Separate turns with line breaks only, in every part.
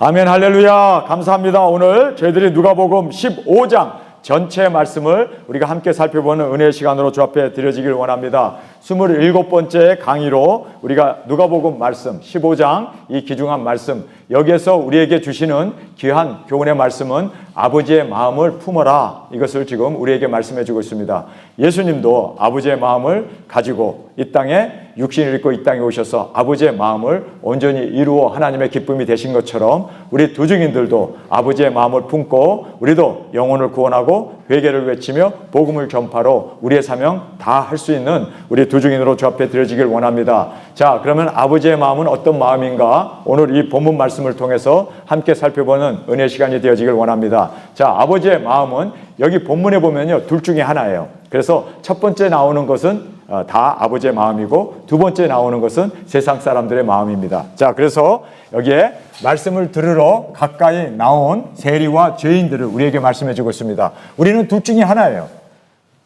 아멘, 할렐루야. 감사합니다. 오늘 저희들이 누가복음 15장 전체 말씀을 우리가 함께 살펴보는 은혜의 시간으로 주 앞에 드려지길 원합니다. 27번째 강의로 우리가 누가복음 말씀 15장 이 귀중한 말씀, 여기에서 우리에게 주시는 귀한 교훈의 말씀은 아버지의 마음을 품어라, 이것을 지금 우리에게 말씀해 주고 있습니다. 예수님도 아버지의 마음을 가지고 이 땅에 육신을 입고 이 땅에 오셔서 아버지의 마음을 온전히 이루어 하나님의 기쁨이 되신 것처럼 우리 두 증인들도 아버지의 마음을 품고 우리도 영혼을 구원하고 회개를 외치며 복음을 전파로 우리의 사명 다 할 수 있는 우리 두 증인으로 주 앞에 드려지길 원합니다. 자, 그러면 아버지의 마음은 어떤 마음인가? 오늘 이 본문 말씀을 통해서 함께 살펴보는 은혜의 시간이 되어지길 원합니다. 자, 아버지의 마음은 여기 본문에 보면요, 둘 중에 하나예요. 그래서 첫 번째 나오는 것은 다 아버지의 마음이고 두 번째 나오는 것은 세상 사람들의 마음입니다. 자, 그래서 여기에 말씀을 들으러 가까이 나온 세리와 죄인들을 우리에게 말씀해 주고 있습니다. 우리는 둘 중에 하나예요.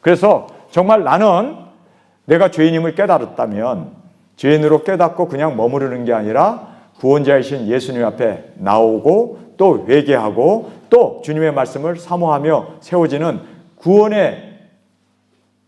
그래서 정말 나는 내가 죄인임을 깨달았다면 죄인으로 깨닫고 그냥 머무르는 게 아니라 구원자이신 예수님 앞에 나오고 또 회개하고 또 주님의 말씀을 사모하며 세워지는 구원의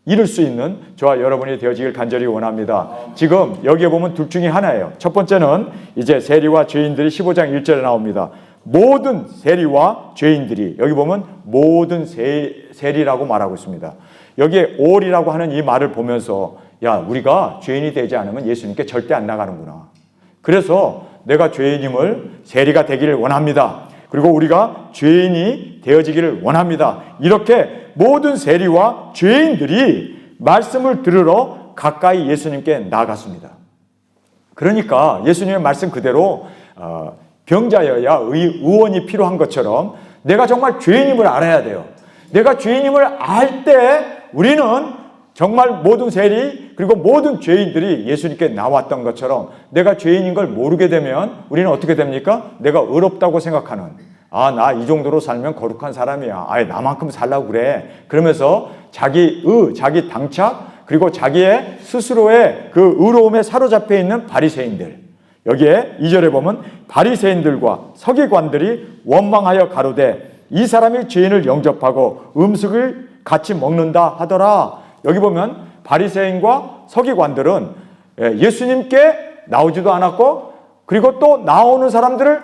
이룰 수 있는 저와 여러분이 되어지길 간절히 원합니다. 지금 여기에 보면 둘 중에 하나예요. 첫 번째는 이제 세리와 죄인들이 15장 1절에 나옵니다. 모든 세리와 죄인들이, 여기 보면 모든 세리라고 말하고 있습니다. 여기에 all이라고 하는 이 말을 보면서 야, 우리가 죄인이 되지 않으면 예수님께 절대 안 나가는구나. 그래서 내가 죄인임을 세리가 되기를 원합니다. 그리고 우리가 죄인이 되어지기를 원합니다. 이렇게 모든 세리와 죄인들이 말씀을 들으러 가까이 예수님께 나갔습니다. 그러니까 예수님의 말씀 그대로 병자여야 의원이 필요한 것처럼 내가 정말 죄인임을 알아야 돼요. 내가 죄인임을 알 때 우리는 정말 모든 세리 그리고 모든 죄인들이 예수님께 나왔던 것처럼 내가 죄인인 걸 모르게 되면 우리는 어떻게 됩니까? 내가 의롭다고 생각하는, 아, 나 이 정도로 살면 거룩한 사람이야. 아예 나만큼 살라고 그래. 그러면서 자기 자기 당착 그리고 자기의 스스로의 그 의로움에 사로잡혀 있는 바리새인들. 여기에 2절에 보면 바리새인들과 서기관들이 원망하여 가로되 이 사람이 죄인을 영접하고 음식을 같이 먹는다 하더라. 여기 보면 바리새인과 서기관들은 예수님께 나오지도 않았고 그리고 또 나오는 사람들을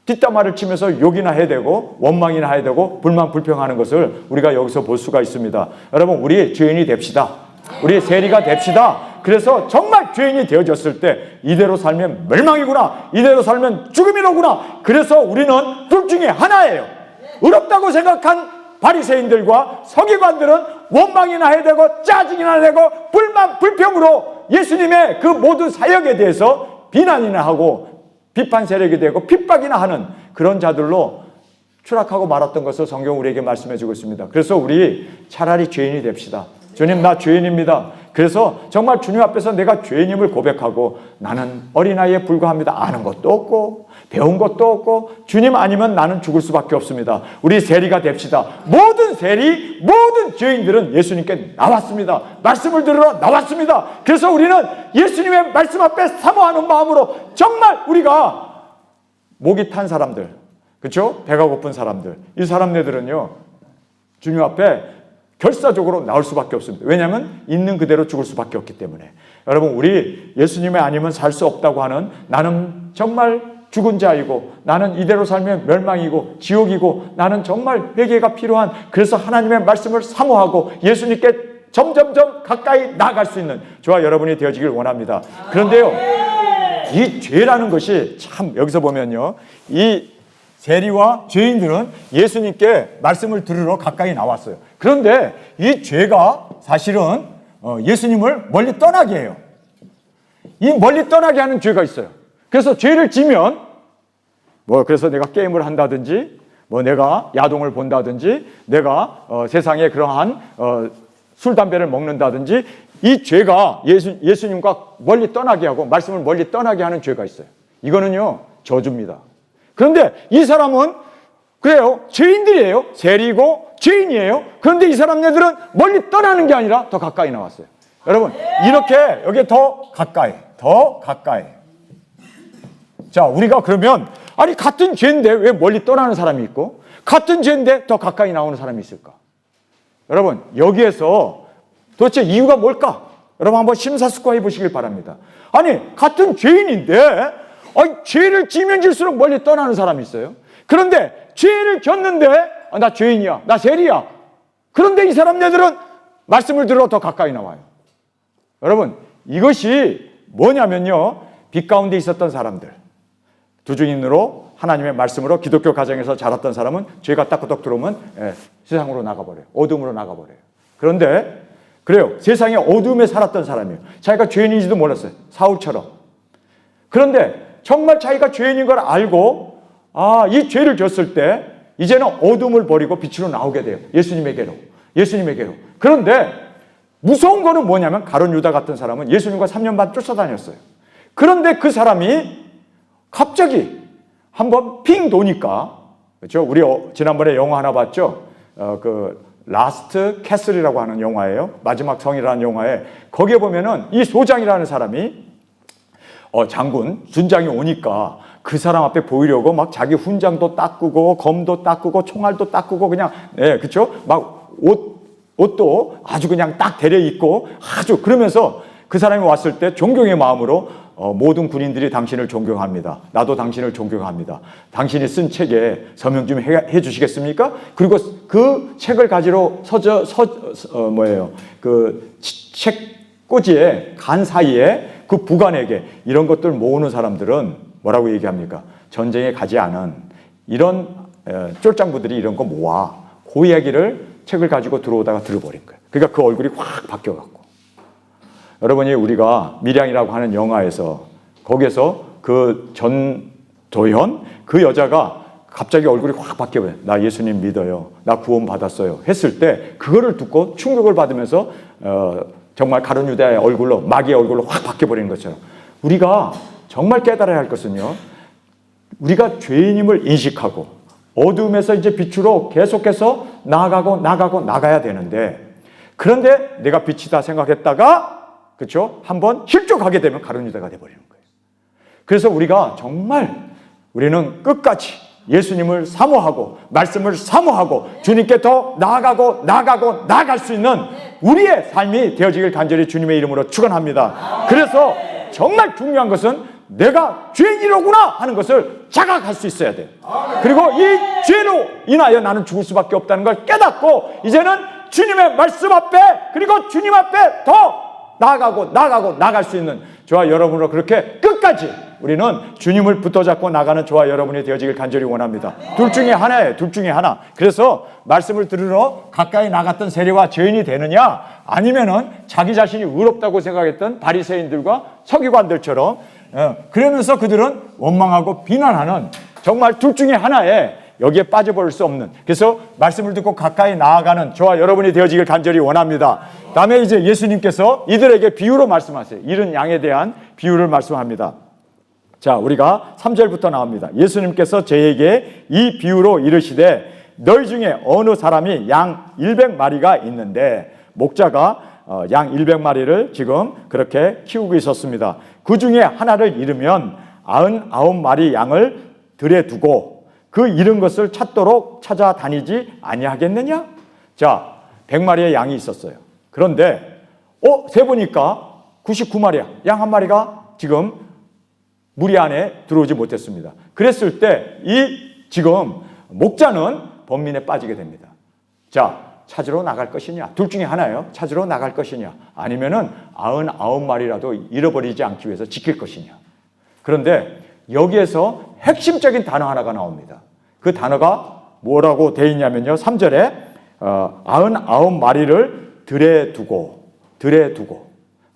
뒷담화를 치면서 욕이나 해야 되고 원망이나 해야 되고 불만 불평하는 것을 우리가 여기서 볼 수가 있습니다. 여러분, 우리 죄인이 됩시다. 우리 세리가 됩시다. 그래서 정말 죄인이 되어졌을 때 이대로 살면 멸망이구나, 이대로 살면 죽음이로구나. 그래서 우리는 둘 중에 하나예요. 의롭다고 생각한 바리새인들과 서기관들은 원망이나 해야 되고 짜증이나 내고 불만 불평으로 예수님의 그 모든 사역에 대해서 비난이나 하고 비판 세력이 되고 핍박이나 하는 그런 자들로 추락하고 말았던 것을 성경 우리에게 말씀해 주고 있습니다. 그래서 우리 차라리 죄인이 됩시다. 주님, 나 죄인입니다. 그래서 정말 주님 앞에서 내가 죄인임을 고백하고 나는 어린아이에 불과합니다. 아는 것도 없고 배운 것도 없고 주님 아니면 나는 죽을 수밖에 없습니다. 우리 세리가 됩시다. 모든 세리, 모든 죄인들은 예수님께 나왔습니다. 말씀을 들으러 나왔습니다. 그래서 우리는 예수님의 말씀 앞에 사모하는 마음으로 정말 우리가 목이 탄 사람들, 그렇죠? 배가 고픈 사람들, 이 사람들은요 주님 앞에 결사적으로 나올 수밖에 없습니다. 왜냐하면 있는 그대로 죽을 수밖에 없기 때문에. 여러분, 우리 예수님이 아니면 살 수 없다고 하는, 나는 정말 죽은 자이고 나는 이대로 살면 멸망이고 지옥이고 나는 정말 회개가 필요한, 그래서 하나님의 말씀을 사모하고 예수님께 점점점 가까이 나아갈 수 있는 저와 여러분이 되어지길 원합니다. 그런데요, 이 죄라는 것이 참, 여기서 보면요, 이 세리와 죄인들은 예수님께 말씀을 들으러 가까이 나왔어요. 그런데 이 죄가 사실은 예수님을 멀리 떠나게 해요. 이 멀리 떠나게 하는 죄가 있어요. 그래서 죄를 지면 그래서 내가 게임을 한다든지 내가 야동을 본다든지 내가 세상에 그러한 술 담배를 먹는다든지 이 죄가 예수님과 멀리 떠나게 하고 말씀을 멀리 떠나게 하는 죄가 있어요. 이거는요 저주입니다. 그런데 이 사람은 그래요, 죄인들이에요. 세리고 죄인이에요. 그런데 이 사람네들은 멀리 떠나는 게 아니라 더 가까이 나왔어요. 여러분, 이렇게 여기 더 가까이. 자, 우리가 그러면 아니 같은 죄인데 왜 멀리 떠나는 사람이 있고 같은 죄인데 더 가까이 나오는 사람이 있을까? 여러분 여기에서 도대체 이유가 뭘까? 여러분 한번 심사숙고해 보시길 바랍니다. 아니 같은 죄인인데 아니, 죄를 지면 질수록 멀리 떠나는 사람이 있어요. 그런데 죄를 졌는데 나 죄인이야, 나 세리야. 그런데 이 사람네들은 말씀을 들어 더 가까이 나와요. 여러분 이것이 뭐냐면요, 빛 가운데 있었던 사람들, 두중인으로 하나님의 말씀으로 기독교 가정에서 자랐던 사람은 죄가 따끄덕 들어오면 세상으로 나가버려요. 어둠으로 나가버려요. 그런데 그래요, 세상에 어둠에 살았던 사람이에요. 자기가 죄인인지도 몰랐어요. 사울처럼. 그런데 정말 자기가 죄인인 걸 알고 이 죄를 졌을 때 이제는 어둠을 버리고 빛으로 나오게 돼요. 예수님에게로. 그런데 무서운 거는 뭐냐면 가룟 유다 같은 사람은 예수님과 3년 반 쫓아다녔어요. 그런데 그 사람이 갑자기 한번 핑 도니까, 그렇죠? 우리 지난번에 영화 하나 봤죠? 그 라스트 캐슬이라고 하는 영화예요. 마지막 성이라는 영화에 거기에 보면은 이 소장이라는 사람이 장군 준장이 오니까 그 사람 앞에 보이려고 막 자기 훈장도 닦고 검도 닦고 총알도 닦고 그냥 그렇죠? 막 옷도 아주 그냥 딱 대려 입고 아주 그러면서 그 사람이 왔을 때 존경의 마음으로 모든 군인들이 당신을 존경합니다. 나도 당신을 존경합니다. 당신이 쓴 책에 서명 좀 해 주시겠습니까? 그리고 그 책을 가지러 그 책꽂이에 간 사이에 그 부관에게 이런 것들 모으는 사람들은 뭐라고 얘기합니까? 전쟁에 가지 않은 이런 쫄장부들이 이런 거 모아. 그 이야기를 책을 가지고 들어오다가 들어버린 거예요. 그러니까 그 얼굴이 확 바뀌어갖고. 여러분이 우리가 밀양이라고 하는 영화에서 거기에서 그 전도현 그 여자가 갑자기 얼굴이 확 바뀌어요. 나 예수님 믿어요. 나 구원 받았어요. 했을 때 그거를 듣고 충격을 받으면서 정말 가룟 유다의 얼굴로 마귀의 얼굴로 확 바뀌어버리는 것처럼 우리가 정말 깨달아야 할 것은요, 우리가 죄인임을 인식하고 어둠에서 이제 빛으로 계속해서 나가야 되는데, 그런데 내가 빛이다 생각했다가 그렇죠? 한번 실족하게 되면 가룟 유다가 돼버리는 거예요. 그래서 우리가 정말 우리는 끝까지 예수님을 사모하고 말씀을 사모하고 주님께 더 나아갈 수 있는 우리의 삶이 되어지길 간절히 주님의 이름으로 축원합니다. 그래서 정말 중요한 것은 내가 죄인이로구나 하는 것을 자각할 수 있어야 돼요. 그리고 이 죄로 인하여 나는 죽을 수밖에 없다는 걸 깨닫고 이제는 주님의 말씀 앞에 그리고 주님 앞에 더 나아갈 수 있는 저와 여러분으로 그렇게 끝까지 우리는 주님을 붙어잡고 나가는 저와 여러분이 되어지길 간절히 원합니다. 둘 중에 하나예요. 둘 중에 하나. 그래서 말씀을 들으러 가까이 나갔던 세리와 죄인이 되느냐, 아니면은 자기 자신이 의롭다고 생각했던 바리새인들과 서기관들처럼 그러면서 그들은 원망하고 비난하는, 정말 둘 중에 하나에 여기에 빠져버릴 수 없는, 그래서 말씀을 듣고 가까이 나아가는 저와 여러분이 되어지길 간절히 원합니다. 다음에 이제 예수님께서 이들에게 비유로 말씀하세요. 잃은 양에 대한 비유를 말씀합니다. 자, 우리가 3절부터 나옵니다. 예수님께서 저에게 이 비유로 이르시되 너희 중에 어느 사람이 양 100마리가 있는데 목자가 양 100마리를 지금 그렇게 키우고 있었습니다. 그 중에 하나를 잃으면 99마리 양을 들에 두고 그 잃은 것을 찾도록 찾아다니지 아니하겠느냐? 자, 100마리의 양이 있었어요. 그런데 세보니까 99마리야. 양 한 마리가 지금 무리 안에 들어오지 못했습니다. 그랬을 때 지금 목자는 번민에 빠지게 됩니다. 자, 찾으러 나갈 것이냐? 둘 중에 하나예요. 찾으러 나갈 것이냐? 아니면은 99마리라도 잃어버리지 않기 위해서 지킬 것이냐? 그런데 여기에서 핵심적인 단어 하나가 나옵니다. 그 단어가 뭐라고 되어 있냐면요. 3절에 99마리를 들에 두고.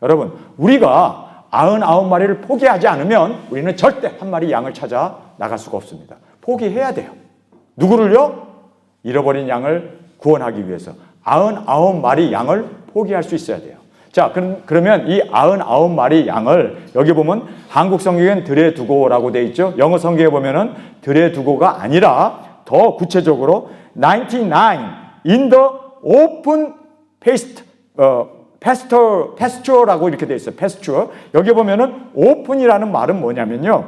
여러분, 우리가 99마리를 포기하지 않으면 우리는 절대 한 마리 양을 찾아 나갈 수가 없습니다. 포기해야 돼요. 누구를요? 잃어버린 양을 구원하기 위해서 99마리 양을 포기할 수 있어야 돼요. 자, 그러면 이 99마리 양을 여기 보면 한국 성경엔 들에 두고라고 되어 있죠. 영어 성경에 보면은 들에 두고가 아니라 더 구체적으로 99 in the open pasture라고 이렇게 되어 있어요. pasture. 여기 보면은 open이라는 말은 뭐냐면요.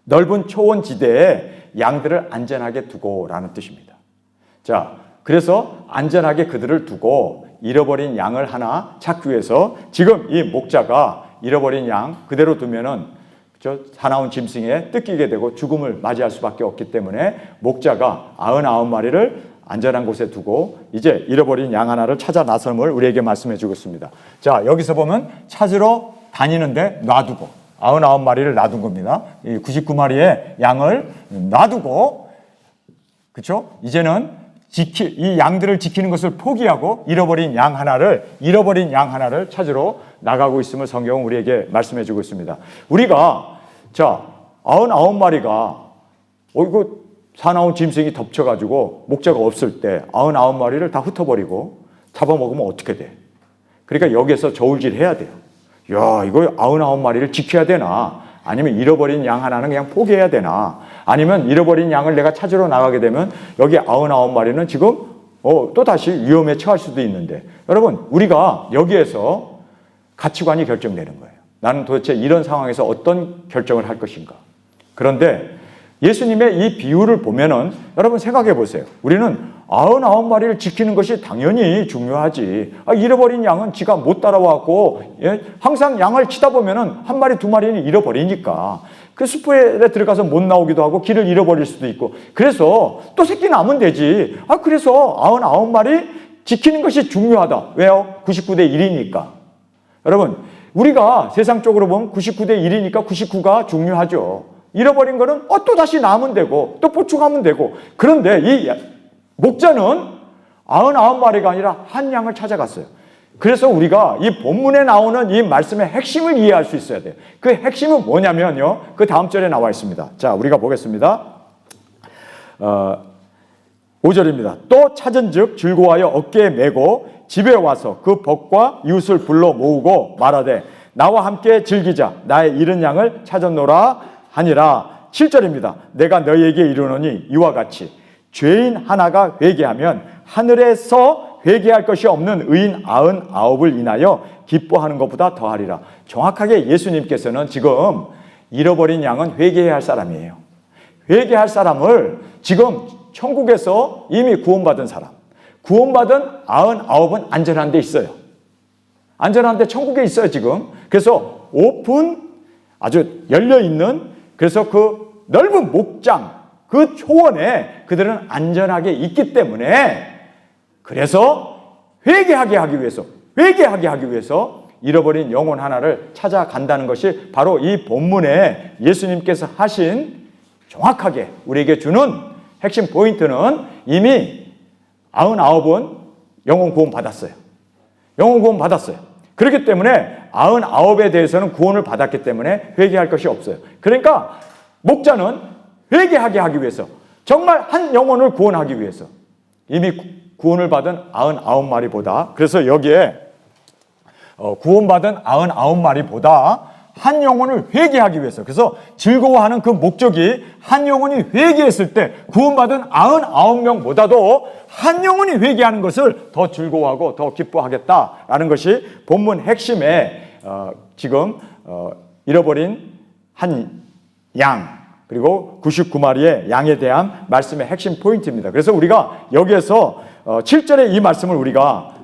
넓은 초원지대에 양들을 안전하게 두고라는 뜻입니다. 자, 그래서 안전하게 그들을 두고 잃어버린 양을 하나 찾기 위해서 지금 이 목자가 잃어버린 양 그대로 두면은 사나운 짐승에 뜯기게 되고 죽음을 맞이할 수밖에 없기 때문에 목자가 99마리를 안전한 곳에 두고 이제 잃어버린 양 하나를 찾아 나섬을 우리에게 말씀해 주고 있습니다. 자, 여기서 보면 찾으러 다니는데 놔두고 99마리를 놔둔 겁니다. 이 99마리의 양을 놔두고, 그렇죠? 이제는 이 양들을 지키는 것을 포기하고 잃어버린 양 하나를 찾으러 나가고 있음을 성경은 우리에게 말씀해 주고 있습니다. 우리가 자 99마리가 이거 사나운 짐승이 덮쳐가지고 목자가 없을 때 99마리를 다 흩어버리고 잡아먹으면 어떻게 돼? 그러니까 여기에서 저울질 해야 돼요. 야, 이거 99마리를 지켜야 되나? 아니면 잃어버린 양 하나는 그냥 포기해야 되나? 아니면 잃어버린 양을 내가 찾으러 나가게 되면 여기 99마리는 지금 또다시 위험에 처할 수도 있는데, 여러분, 우리가 여기에서 가치관이 결정되는 거예요. 나는 도대체 이런 상황에서 어떤 결정을 할 것인가? 그런데 예수님의 이 비유를 보면은 여러분 생각해 보세요. 우리는 99마리를 지키는 것이 당연히 중요하지. 잃어버린 양은 지가 못 따라와갖고, 항상 양을 치다 보면은 한 마리, 두 마리는 잃어버리니까. 그 숲에 들어가서 못 나오기도 하고 길을 잃어버릴 수도 있고. 그래서 또 새끼 남으면 되지. 그래서 99마리 지키는 것이 중요하다. 왜요? 99대 1이니까. 여러분, 우리가 세상적으로 보면 99대 1이니까 99가 중요하죠. 잃어버린 거는 또 다시 남으면 되고 또 보충하면 되고. 그런데 이 목자는 99마리가 아니라 한 양을 찾아갔어요. 그래서 우리가 이 본문에 나오는 이 말씀의 핵심을 이해할 수 있어야 돼요. 그 핵심은 뭐냐면요, 그 다음 절에 나와 있습니다. 자, 우리가 보겠습니다. 5절입니다. 또 찾은즉 즐거워하여 어깨에 메고 집에 와서 그 벗과 이웃을 불러 모으고 말하되 나와 함께 즐기자. 나의 잃은 양을 찾았노라 하니라. 7절입니다. 내가 너희에게 이르노니 이와 같이 죄인 하나가 회개하면 하늘에서 회개할 것이 없는 의인 99을 인하여 기뻐하는 것보다 더하리라. 정확하게 예수님께서는 지금 잃어버린 양은 회개해야 할 사람이에요. 회개할 사람을 지금 천국에서 이미 구원받은 사람, 구원받은 99은 안전한 데 있어요. 안전한 데 천국에 있어요 지금. 그래서 오픈, 아주 열려있는, 그래서 그 넓은 목장, 그 초원에 그들은 안전하게 있기 때문에, 그래서 회개하게 하기 위해서 잃어버린 영혼 하나를 찾아간다는 것이 바로 이 본문에 예수님께서 하신, 정확하게 우리에게 주는 핵심 포인트는 이미 99은 영혼 구원 받았어요. 영혼 구원 받았어요. 그렇기 때문에 99에 대해서는 구원을 받았기 때문에 회개할 것이 없어요. 그러니까 목자는 회개하게 하기 위해서, 정말 한 영혼을 구원하기 위해서 이미 구원을 받은 99마리보다, 그래서 여기에 구원받은 99마리보다 한 영혼을 회개하기 위해서, 그래서 즐거워하는 그 목적이 한 영혼이 회개했을 때 구원받은 99명보다도 한 영혼이 회개하는 것을 더 즐거워하고 더 기뻐하겠다라는 것이 본문 핵심에 지금 잃어버린 한 양, 그리고 99마리의 양에 대한 말씀의 핵심 포인트입니다. 그래서 우리가 여기에서 7절의 이 말씀을 우리가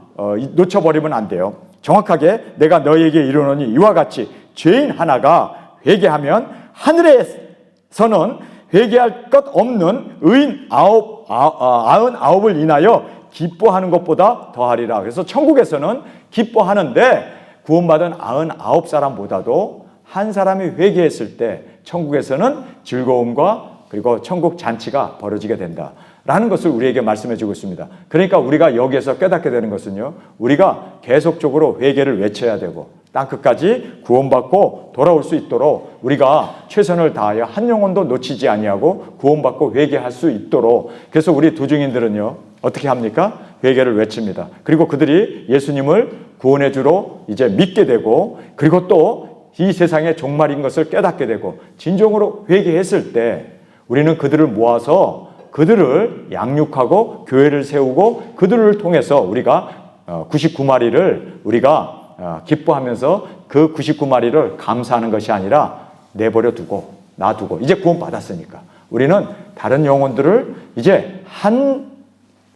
놓쳐버리면 안 돼요. 정확하게 내가 너희에게 이르노니 이와 같이 죄인 하나가 회개하면 하늘에서는 회개할 것 없는 의인 99을 인하여 기뻐하는 것보다 더하리라. 그래서 천국에서는 기뻐하는데 구원받은 99사람보다도 한 사람이 회개했을 때 천국에서는 즐거움과 그리고 천국 잔치가 벌어지게 된다라는 것을 우리에게 말씀해 주고 있습니다. 그러니까 우리가 여기에서 깨닫게 되는 것은요, 우리가 계속적으로 회개를 외쳐야 되고 땅끝까지 구원받고 돌아올 수 있도록 우리가 최선을 다하여 한 영혼도 놓치지 아니하고 구원받고 회개할 수 있도록, 그래서 우리 두중인들은요 어떻게 합니까? 회개를 외칩니다. 그리고 그들이 예수님을 구원의 주로 이제 믿게 되고, 그리고 또 이 세상의 종말인 것을 깨닫게 되고 진정으로 회개했을 때 우리는 그들을 모아서 그들을 양육하고 교회를 세우고 그들을 통해서 우리가 99마리를 우리가 기뻐하면서 그 99마리를 감사하는 것이 아니라 내버려 두고 놔두고 이제 구원 받았으니까 우리는 다른 영혼들을 이제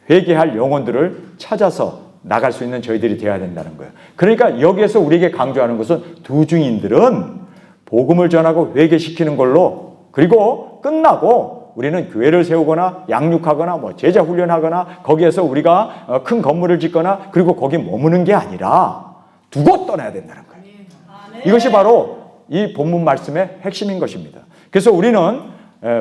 회개할 영혼들을 찾아서 나갈 수 있는 저희들이 되어야 된다는 거예요. 그러니까 여기에서 우리에게 강조하는 것은 두 증인들은 복음을 전하고 회개시키는 걸로, 그리고 끝나고 우리는 교회를 세우거나 양육하거나 뭐 제자 훈련하거나 거기에서 우리가 큰 건물을 짓거나 그리고 거기 머무는 게 아니라 두고 떠나야 된다는 거예요. 이것이 바로 이 본문 말씀의 핵심인 것입니다. 그래서 우리는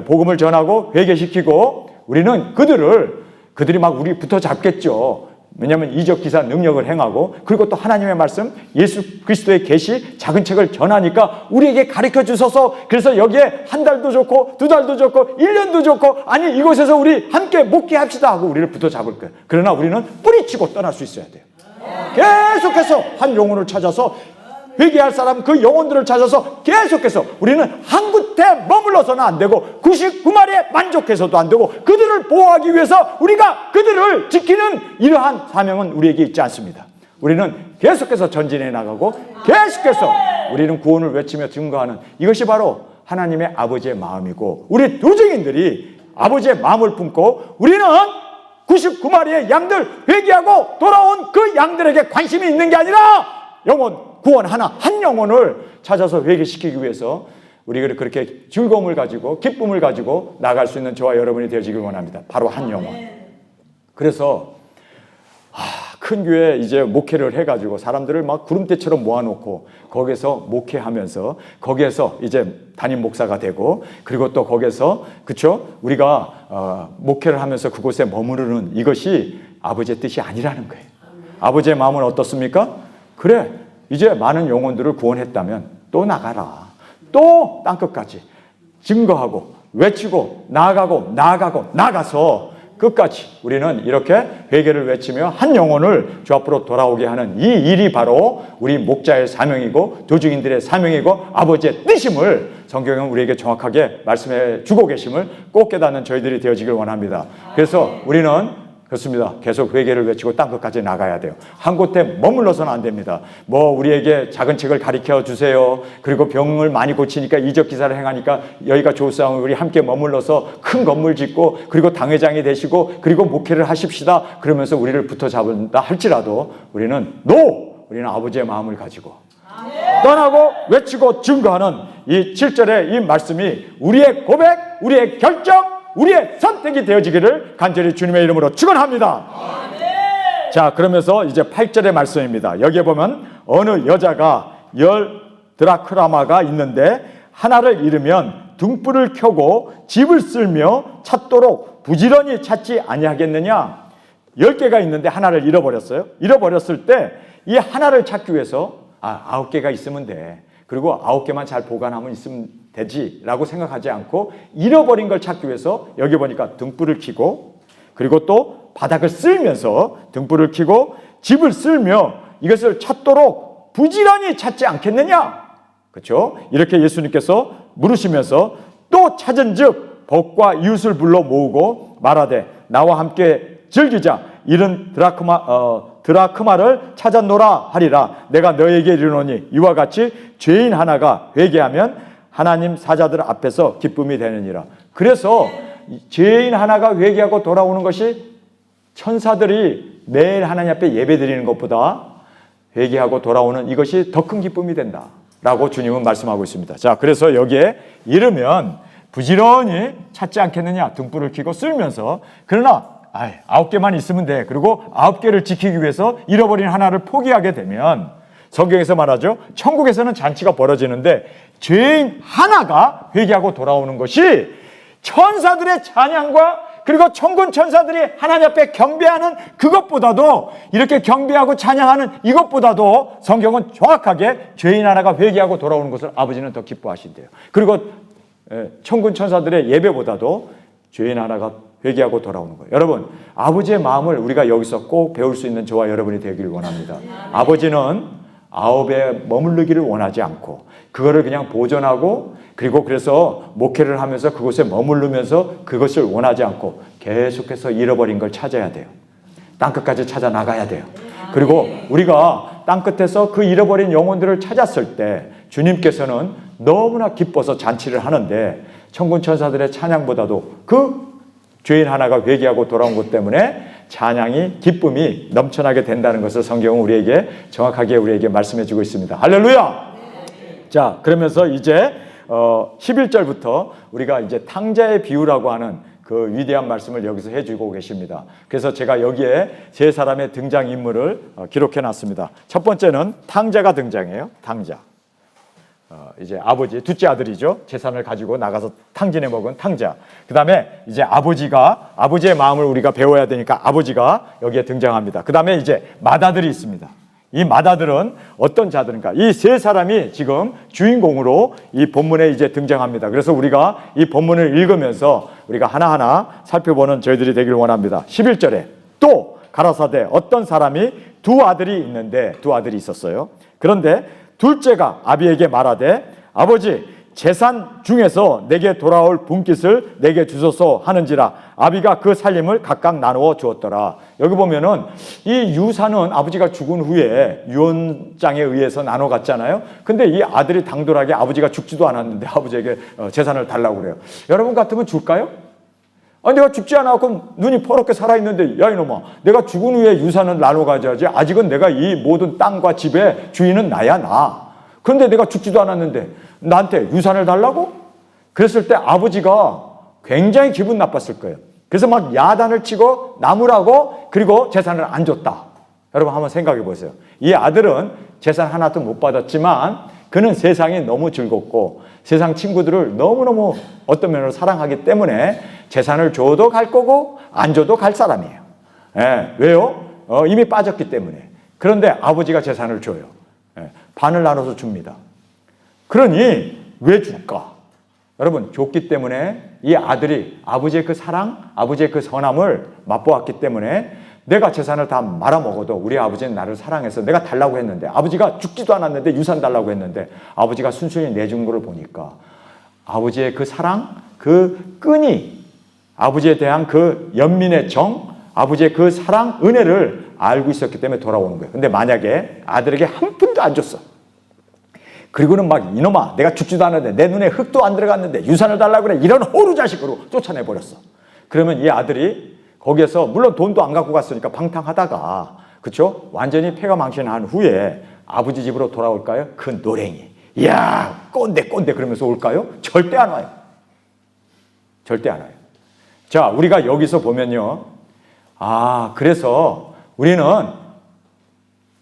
복음을 전하고 회개시키고 우리는 그들이 막 우리 붙어 잡겠죠. 왜냐하면 이적 기사 능력을 행하고 그리고 또 하나님의 말씀 예수 그리스도의 계시 작은 책을 전하니까 우리에게 가르쳐 주셔서, 그래서 여기에 한 달도 좋고 두 달도 좋고 1년도 좋고, 아니 이곳에서 우리 함께 목회합시다 하고 우리를 붙어 잡을 거예요. 그러나 우리는 뿌리치고 떠날 수 있어야 돼요. 계속해서 한 영혼을 찾아서 회개할 사람 그 영혼들을 찾아서 계속해서 우리는 한 곳에 머물러서는 안 되고 99마리에 만족해서도 안 되고 그들을 보호하기 위해서 우리가 그들을 지키는 이러한 사명은 우리에게 있지 않습니다. 우리는 계속해서 전진해 나가고 계속해서 우리는 구원을 외치며 증거하는, 이것이 바로 하나님의 아버지의 마음이고 우리 두 증인들이 아버지의 마음을 품고 우리는 99마리의 양들 회개하고 돌아온 그 양들에게 관심이 있는 게 아니라 구원 한 영혼을 찾아서 회개시키기 위해서 우리가 그렇게 즐거움을 가지고 기쁨을 가지고 나갈 수 있는 저와 여러분이 되어지길 원합니다. 바로 한 영혼. 그래서 큰 교회 이제 목회를 해가지고 사람들을 막 구름대처럼 모아놓고 거기서 목회하면서 거기에서 이제 담임 목사가 되고 그리고 또 거기에서 그쵸 우리가 목회를 하면서 그곳에 머무르는 이것이 아버지의 뜻이 아니라는 거예요. 아버지의 마음은 어떻습니까? 그래 이제 많은 영혼들을 구원했다면 또 나가라. 또 땅끝까지 증거하고 외치고 나가서 끝까지 우리는 이렇게 회개를 외치며 한 영혼을 주 앞으로 돌아오게 하는 이 일이 바로 우리 목자의 사명이고 두 증인들의 사명이고 아버지의 뜻임을 성경은 우리에게 정확하게 말씀해 주고 계심을 꼭 깨닫는 저희들이 되어지길 원합니다. 그래서 우리는 그렇습니다. 계속 회개를 외치고 땅끝까지 나가야 돼요. 한 곳에 머물러서는 안 됩니다. 우리에게 작은 책을 가르쳐 주세요. 그리고 병을 많이 고치니까 이적 기사를 행하니까 여기가 좋사오니 우리 함께 머물러서 큰 건물 짓고 그리고 당회장이 되시고 그리고 목회를 하십시다. 그러면서 우리를 붙어 잡는다 할지라도 우리는 우리는 아버지의 마음을 가지고 떠나고 외치고 증거하는 이 7절의 이 말씀이 우리의 고백, 우리의 결정, 우리의 선택이 되어지기를 간절히 주님의 이름으로 축원합니다. 자, 그러면서 이제 8절의 말씀입니다. 여기에 보면 어느 여자가 10드라크마가 있는데 하나를 잃으면 등불을 켜고 집을 쓸며 찾도록 부지런히 찾지 아니하겠느냐. 10개가 있는데 하나를 잃어버렸어요. 잃어버렸을 때 이 하나를 찾기 위해서 9개가 있으면 돼. 그리고 9개만 잘 보관하면 있으면 되지라고 생각하지 않고 잃어버린 걸 찾기 위해서 여기 보니까 등불을 켜고 그리고 또 바닥을 쓸면서 등불을 켜고 집을 쓸며 이것을 찾도록 부지런히 찾지 않겠느냐. 그렇죠? 이렇게 예수님께서 물으시면서 또 찾은즉 벗과 이웃을 불러 모으고 말하되 나와 함께 즐기자. 이른 드라크마를 찾았노라 하리라. 내가 너에게 이르노니 이와 같이 죄인 하나가 회개하면 하나님 사자들 앞에서 기쁨이 되느니라. 그래서 죄인 하나가 회개하고 돌아오는 것이 천사들이 매일 하나님 앞에 예배드리는 것보다 회개하고 돌아오는 이것이 더 큰 기쁨이 된다라고 주님은 말씀하고 있습니다. 자, 그래서 여기에 이르면 부지런히 찾지 않겠느냐. 등불을 켜고 쓸면서 그러나 9개만 있으면 돼. 그리고 9개를 지키기 위해서 잃어버린 하나를 포기하게 되면 성경에서 말하죠. 천국에서는 잔치가 벌어지는데 죄인 하나가 회개하고 돌아오는 것이 천사들의 찬양과 그리고 천군 천사들이 하나님 앞에 경배하는 그것보다도 이렇게 경배하고 찬양하는 이것보다도 성경은 정확하게 죄인 하나가 회개하고 돌아오는 것을 아버지는 더 기뻐하신대요. 그리고 천군 천사들의 예배보다도 죄인 하나가 회개하고 돌아오는 거예요. 여러분, 아버지의 마음을 우리가 여기서 꼭 배울 수 있는 저와 여러분이 되기를 원합니다. 아버지는 9에 머무르기를 원하지 않고 그거를 그냥 보존하고 그리고 그래서 목회를 하면서 그곳에 머무르면서 그것을 원하지 않고 계속해서 잃어버린 걸 찾아야 돼요. 땅끝까지 찾아 나가야 돼요. 그리고 우리가 땅끝에서 그 잃어버린 영혼들을 찾았을 때 주님께서는 너무나 기뻐서 잔치를 하는데 천군 천사들의 찬양보다도 그 죄인 하나가 회개하고 돌아온 것 때문에 찬양이 기쁨이 넘쳐나게 된다는 것을 성경은 우리에게 정확하게 우리에게 말씀해 주고 있습니다. 할렐루야! 자, 그러면서 이제 11절부터 우리가 이제 탕자의 비유라고 하는 그 위대한 말씀을 여기서 해주고 계십니다. 그래서 제가 여기에 세 사람의 등장인물을 기록해 놨습니다. 첫 번째는 탕자가 등장해요. 탕자. 이제 아버지, 둘째 아들이죠. 재산을 가지고 나가서 탕진해 먹은 탕자. 그 다음에 이제 아버지의 마음을 우리가 배워야 되니까 아버지가 여기에 등장합니다. 그 다음에 이제 맏아들이 있습니다. 이 맏아들은 어떤 자들인가? 이 세 사람이 지금 주인공으로 이 본문에 이제 등장합니다. 그래서 우리가 이 본문을 읽으면서 우리가 하나하나 살펴보는 저희들이 되길 원합니다. 11절에 또 가라사대 어떤 사람이 두 아들이 있는데, 두 아들이 있었어요. 그런데 둘째가 아비에게 말하되 아버지 재산 중에서 내게 돌아올 분깃을 내게 주소서 하는지라 아비가 그 살림을 각각 나누어 주었더라. 여기 보면은 이 유산은 아버지가 죽은 후에 유언장에 의해서 나눠 갔잖아요. 근데 이 아들이 당돌하게 아버지가 죽지도 않았는데 아버지에게 재산을 달라고 그래요. 여러분 같으면 줄까요? 내가 죽지 않았고 눈이 퍼렇게 살아있는데 야 이놈아, 내가 죽은 후에 유산을 나눠 가져야지. 아직은 내가 이 모든 땅과 집의 주인은 나야 나. 그런데 내가 죽지도 않았는데 나한테 유산을 달라고? 그랬을 때 아버지가 굉장히 기분 나빴을 거예요. 그래서 막 야단을 치고 나무라고, 그리고 재산을 안 줬다. 여러분 한번 생각해 보세요. 이 아들은 재산 하나도 못 받았지만 그는 세상이 너무 즐겁고 세상 친구들을 너무너무 어떤 면으로 사랑하기 때문에 재산을 줘도 갈 거고 안 줘도 갈 사람이에요. 왜요? 이미 빠졌기 때문에. 그런데 아버지가 재산을 줘요. 반을 나눠서 줍니다. 그러니 왜 줄까? 여러분, 줬기 때문에 이 아들이 아버지의 그 사랑, 아버지의 그 선함을 맛보았기 때문에 내가 재산을 다 말아먹어도 우리 아버지는 나를 사랑해서 내가 달라고 했는데, 아버지가 죽지도 않았는데 유산 달라고 했는데 아버지가 순순히 내준 거를 보니까 아버지의 그 사랑, 그 끈이, 아버지에 대한 그 연민의 정, 아버지의 그 사랑, 은혜를 알고 있었기 때문에 돌아오는 거예요. 근데 만약에 아들에게 한 푼도 안 줬어. 그리고는 막 이놈아, 내가 죽지도 않았는데 내 눈에 흙도 안 들어갔는데 유산을 달라고 그래. 이런 호루 자식으로 쫓아내버렸어. 그러면 이 아들이 거기에서 물론 돈도 안 갖고 갔으니까 방탕하다가, 그렇죠? 완전히 폐가망신한 후에 아버지 집으로 돌아올까요? 그 노랭이. 이야, 꼰대 그러면서 올까요? 절대 안 와요. 절대 안 와요. 자, 우리가 여기서 보면요. 그래서 우리는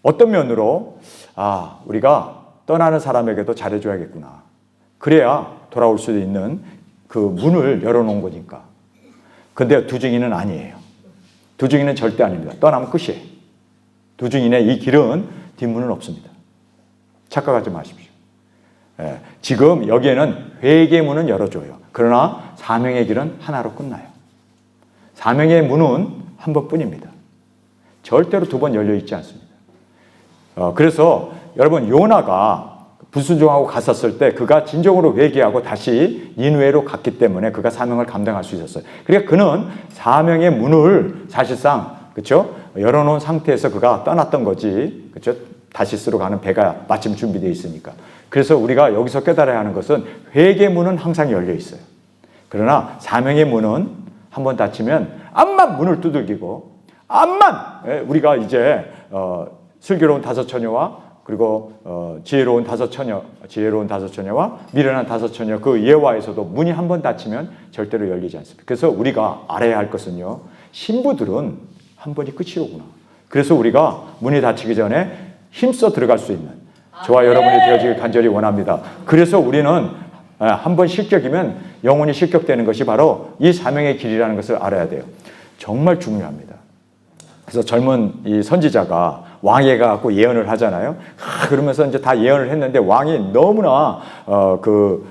어떤 면으로 우리가 떠나는 사람에게도 잘해줘야겠구나. 그래야 돌아올 수 있는 그 문을 열어놓은 거니까. 근데 두중이는 아니에요. 두중이는 절대 아닙니다. 떠나면 끝이에요. 두중인의 이 길은 뒷문은 없습니다. 착각하지 마십시오. 지금 여기에는 회개의 문은 열어줘요. 그러나 사명의 길은 하나로 끝나요. 사명의 문은 한 번뿐입니다. 절대로 두 번 열려있지 않습니다. 그래서 여러분, 요나가 불순종하고 갔었을 때 그가 진정으로 회개하고 다시 니느웨로 갔기 때문에 그가 사명을 감당할 수 있었어요. 그러니까 그는 사명의 문을 사실상, 그렇죠? 열어놓은 상태에서 그가 떠났던 거지, 그렇죠? 다시스로 가는 배가 마침 준비되어 있으니까. 그래서 우리가 여기서 깨달아야 하는 것은 회개의 문은 항상 열려 있어요. 그러나 사명의 문은 한번 닫히면 암만 문을 두들기고 암만 우리가 이제 슬기로운 다섯 처녀와 그리고 지혜로운 다섯 처녀와 미련한 다섯 처녀 그 예화에서도 문이 한번 닫히면 절대로 열리지 않습니다. 그래서 우리가 알아야 할 것은요, 신부들은 한 번이 끝이로구나. 그래서 우리가 문이 닫히기 전에 힘써 들어갈 수 있는 저와 여러분이 되어지길 간절히 원합니다. 그래서 우리는 한 번 실격이면 영원히 실격되는 것이 바로 이 사명의 길이라는 것을 알아야 돼요. 정말 중요합니다. 그래서 젊은 이 선지자가 왕에 가고 예언을 하잖아요. 그러면서 이제 다 예언을 했는데 왕이 너무나 그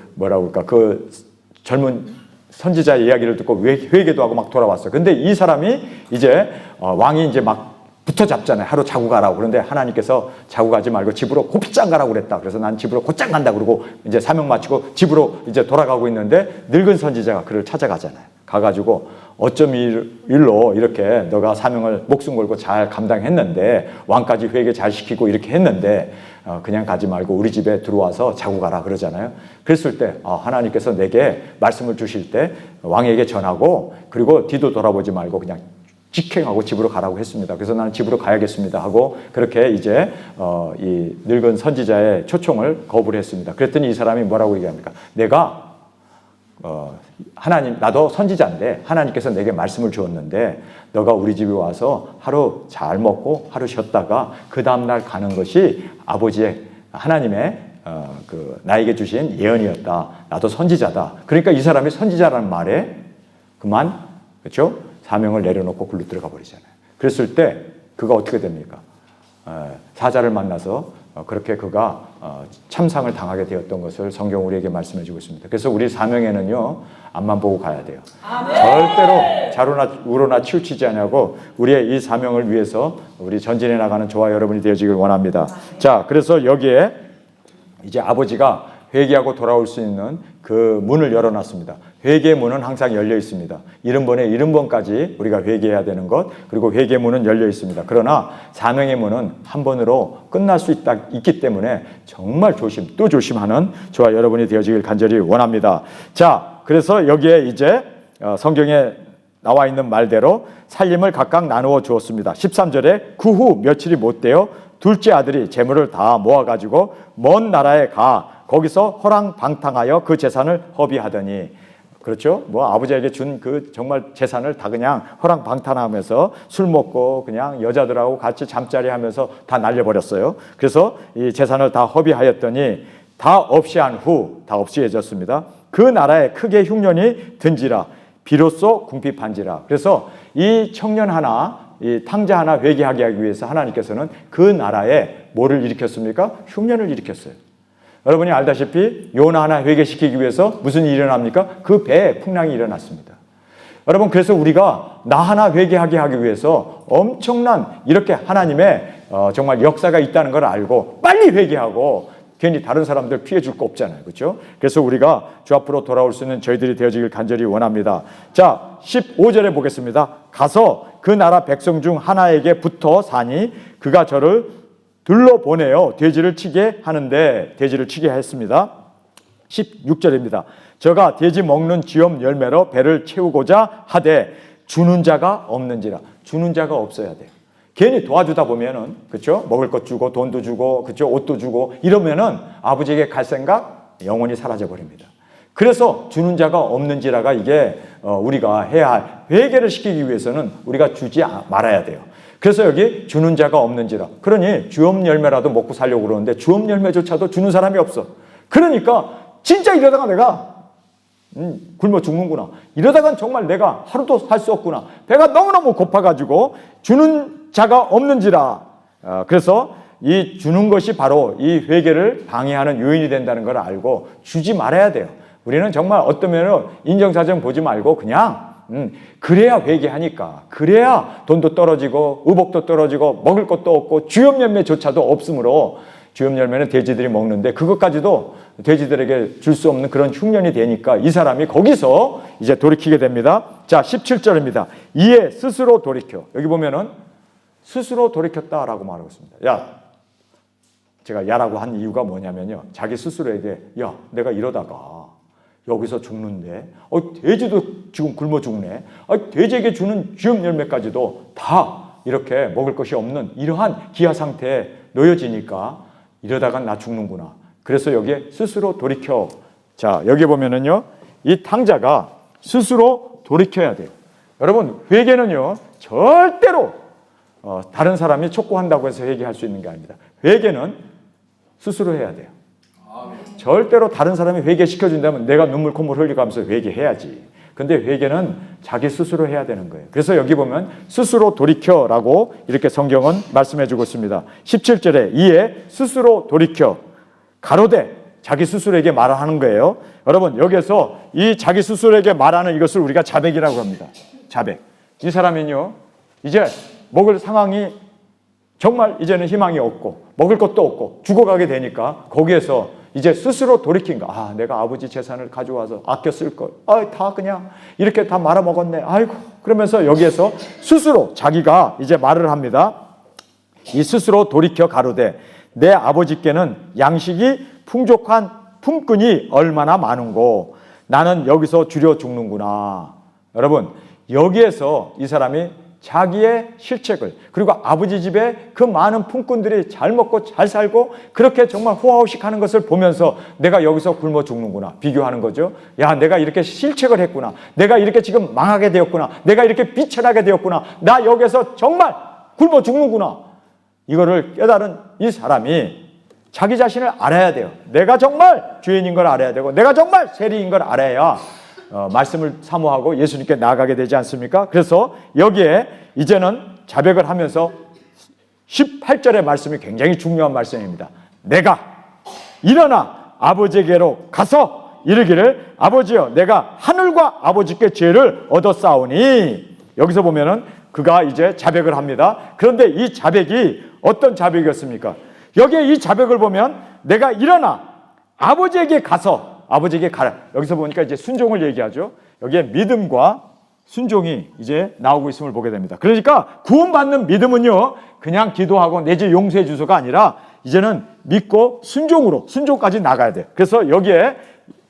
젊은 선지자의 이야기를 듣고 회개도 하고 막 돌아왔어요. 근데 이 사람이 이제 왕이 이제 막 붙어 잡잖아요. 하루 자고 가라고. 그런데 하나님께서 자고 가지 말고 집으로 곧장 가라고 그랬다. 그래서 난 집으로 곧장 간다 그러고 이제 사명 마치고 집으로 이제 돌아가고 있는데 늙은 선지자가 그를 찾아가잖아요. 가가지고 어쩜 일로 이렇게 너가 사명을 목숨 걸고 잘 감당했는데 왕까지 회개 잘 시키고 이렇게 했는데 그냥 가지 말고 우리 집에 들어와서 자고 가라 그러잖아요. 그랬을 때 하나님께서 내게 말씀을 주실 때 왕에게 전하고 그리고 뒤도 돌아보지 말고 그냥 직행하고 집으로 가라고 했습니다. 그래서 나는 집으로 가야겠습니다 하고 그렇게 이제 이 늙은 선지자의 초청을 거부를 했습니다. 그랬더니 이 사람이 뭐라고 얘기합니까? 내가 하나님, 나도 선지자인데 하나님께서 내게 말씀을 주었는데 너가 우리 집에 와서 하루 잘 먹고 하루 쉬었다가 그 다음날 가는 것이 아버지의 하나님의 나에게 주신 예언이었다. 나도 선지자다. 그러니까 이 사람이 선지자라는 말에 그만, 그렇죠? 사명을 내려놓고 굴로 들어가 버리잖아요. 그랬을 때 그가 어떻게 됩니까? 사자를 만나서 그렇게 그가 참상을 당하게 되었던 것을 성경 우리에게 말씀해 주고 있습니다. 그래서 우리 사명에는요, 앞만 보고 가야 돼요. 아멘. 절대로 좌로나 우로나 치우치지 않냐고 우리의 이 사명을 위해서 우리 전진해 나가는 저와 여러분이 되어지길 원합니다. 아멘. 자, 그래서 여기에 이제 아버지가 회개하고 돌아올 수 있는 그 문을 열어놨습니다. 회개의 문은 항상 열려 있습니다. 70번에 70번까지 우리가 회개해야 되는 것, 그리고 회개의 문은 열려 있습니다. 그러나 사명의 문은 한 번으로 끝날 수 있기 때문에 정말 또 조심하는 저와 여러분이 되어지길 간절히 원합니다. 자, 그래서 여기에 이제 성경에 나와 있는 말대로 살림을 각각 나누어 주었습니다. 13절에 그 후 며칠이 못 되어 둘째 아들이 재물을 다 모아가지고 먼 나라에 가 거기서 허랑방탕하여 그 재산을 허비하더니, 그렇죠? 아버지에게 준 그 정말 재산을 다 그냥 허랑방탕하면서 술 먹고 그냥 여자들하고 같이 잠자리 하면서 다 날려버렸어요. 그래서 이 재산을 다 허비하였더니 다 없이 해졌습니다. 그 나라에 크게 흉년이 든지라 비로소 궁핍한지라. 그래서 이 청년 하나, 이 탕자 하나 회개하게 하기 위해서 하나님께서는 그 나라에 뭐를 일으켰습니까? 흉년을 일으켰어요. 여러분이 알다시피 요나 하나 회개시키기 위해서 무슨 일이 일어납니까? 그 배에 풍랑이 일어났습니다. 여러분, 그래서 우리가 나 하나 회개하게 하기 위해서 엄청난 이렇게 하나님의 정말 역사가 있다는 걸 알고 빨리 회개하고 괜히 다른 사람들 피해 줄 거 없잖아요. 그렇죠? 그래서 우리가 주 앞으로 돌아올 수 있는 저희들이 되어지길 간절히 원합니다. 자, 15절에 보겠습니다. 가서 그 나라 백성 중 하나에게 붙어 사니 그가 저를 둘러보내어 돼지를 치게 하는데 돼지를 치게 했습니다. 16절입니다. 저가 돼지 먹는 쥐엄 열매로 배를 채우고자 하되 주는 자가 없는지라. 주는 자가 없어야 돼요. 괜히 도와주다 보면은, 그렇죠? 먹을 것 주고 돈도 주고, 그렇죠? 옷도 주고 이러면은 아버지에게 갈 생각 영원히 사라져 버립니다. 그래서 주는 자가 없는지라가 이게 우리가 해야 할, 회개를 시키기 위해서는 우리가 주지 말아야 돼요. 그래서 여기 주는 자가 없는지라. 그러니 주엄 열매라도 먹고 살려고 그러는데 주엄 열매조차도 주는 사람이 없어. 그러니까 진짜 이러다가 내가 굶어 죽는구나. 이러다간 정말 내가 하루도 살 수 없구나. 배가 너무너무 고파가지고 주는 자가 없는지라. 그래서 이 주는 것이 바로 이 회개를 방해하는 요인이 된다는 걸 알고 주지 말아야 돼요. 우리는 정말 어떤 면은 인정사정 보지 말고 그냥 그래야 회개하니까, 그래야 돈도 떨어지고 의복도 떨어지고 먹을 것도 없고 주염 열매조차도 없으므로, 주염 열매는 돼지들이 먹는데 그것까지도 돼지들에게 줄 수 없는 그런 흉년이 되니까 이 사람이 거기서 이제 돌이키게 됩니다. 자, 17절입니다. 이에 스스로 돌이켜. 여기 보면은 스스로 돌이켰다라고 말하고 있습니다. 제가 야라고 한 이유가 뭐냐면요, 자기 스스로에게 내가 이러다가 여기서 죽는데 돼지도 지금 굶어 죽네. 돼지에게 주는 쥐엄 열매까지도 다 이렇게 먹을 것이 없는 이러한 기아 상태에 놓여지니까 이러다가 나 죽는구나. 그래서 여기에 스스로 돌이켜. 자, 여기 보면은요, 이 탕자가 스스로 돌이켜야 돼요. 여러분, 회개는요 절대로 다른 사람이 촉구한다고 해서 회개할 수 있는 게 아닙니다. 회개는 스스로 해야 돼요. 절대로 다른 사람이 회개시켜준다면 내가 눈물 콧물 흘리면서 회개해야지. 근데 회개는 자기 스스로 해야 되는 거예요. 그래서 여기 보면 스스로 돌이켜라고 이렇게 성경은 말씀해주고 있습니다. 17절에 이에 스스로 돌이켜 가로되, 자기 스스로에게 말하는 거예요. 여러분, 여기서 이 자기 스스로에게 말하는 이것을 우리가 자백이라고 합니다. 자백. 이 사람은요 이제 먹을 상황이 정말 이제는 희망이 없고 먹을 것도 없고 죽어가게 되니까 거기에서 이제 스스로 돌이킨 거. 아, 내가 아버지 재산을 가져와서 아껴 쓸 걸. 아, 다 그냥 이렇게 다 말아먹었네. 아이고. 그러면서 여기에서 스스로 자기가 이제 말을 합니다. 이 스스로 돌이켜 가로되 내 아버지께는 양식이 풍족한 품꾼이 얼마나 많은고 나는 여기서 줄여 죽는구나. 여러분, 여기에서 이 사람이 자기의 실책을, 그리고 아버지 집에 그 많은 품꾼들이 잘 먹고 잘 살고 그렇게 정말 호화호식 하는 것을 보면서 내가 여기서 굶어 죽는구나 비교하는 거죠. 야, 내가 이렇게 실책을 했구나. 내가 이렇게 지금 망하게 되었구나. 내가 이렇게 비천하게 되었구나. 나 여기서 정말 굶어 죽는구나. 이거를 깨달은 이 사람이 자기 자신을 알아야 돼요. 내가 정말 죄인인 걸 알아야 되고 내가 정말 세리인 걸 알아야 말씀을 사모하고 예수님께 나아가게 되지 않습니까? 그래서 여기에 이제는 자백을 하면서 18절의 말씀이 굉장히 중요한 말씀입니다. 내가 일어나 아버지에게로 가서 이르기를 아버지여 내가 하늘과 아버지께 죄를 얻었사오니. 여기서 보면은 그가 이제 자백을 합니다. 그런데 이 자백이 어떤 자백이었습니까? 여기에 이 자백을 보면 내가 일어나 아버지에게 가서, 아버지에게 가라. 여기서 보니까 이제 순종을 얘기하죠. 여기에 믿음과 순종이 이제 나오고 있음을 보게 됩니다. 그러니까 구원받는 믿음은요, 그냥 기도하고 내 죄 용서해 주소가 아니라 이제는 믿고 순종으로, 순종까지 나가야 돼요. 그래서 여기에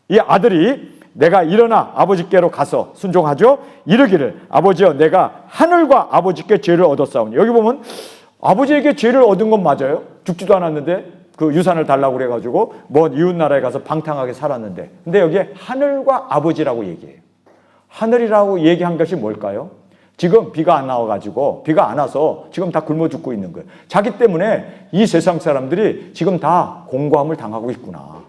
이 아들이 내가 일어나 아버지께로 가서 순종하죠. 이르기를 아버지여 내가 하늘과 아버지께 죄를 얻었사오니. 여기 보면 아버지에게 죄를 얻은 건 맞아요. 죽지도 않았는데 그 유산을 달라고 그래가지고 먼 이웃 나라에 가서 방탕하게 살았는데, 근데 여기에 하늘과 아버지라고 얘기해요. 하늘이라고 얘기한 것이 뭘까요? 지금 비가 안 나와가지고 비가 안 와서 지금 다 굶어 죽고 있는 거예요. 자기 때문에 이 세상 사람들이 지금 다 공고함을 당하고 있구나.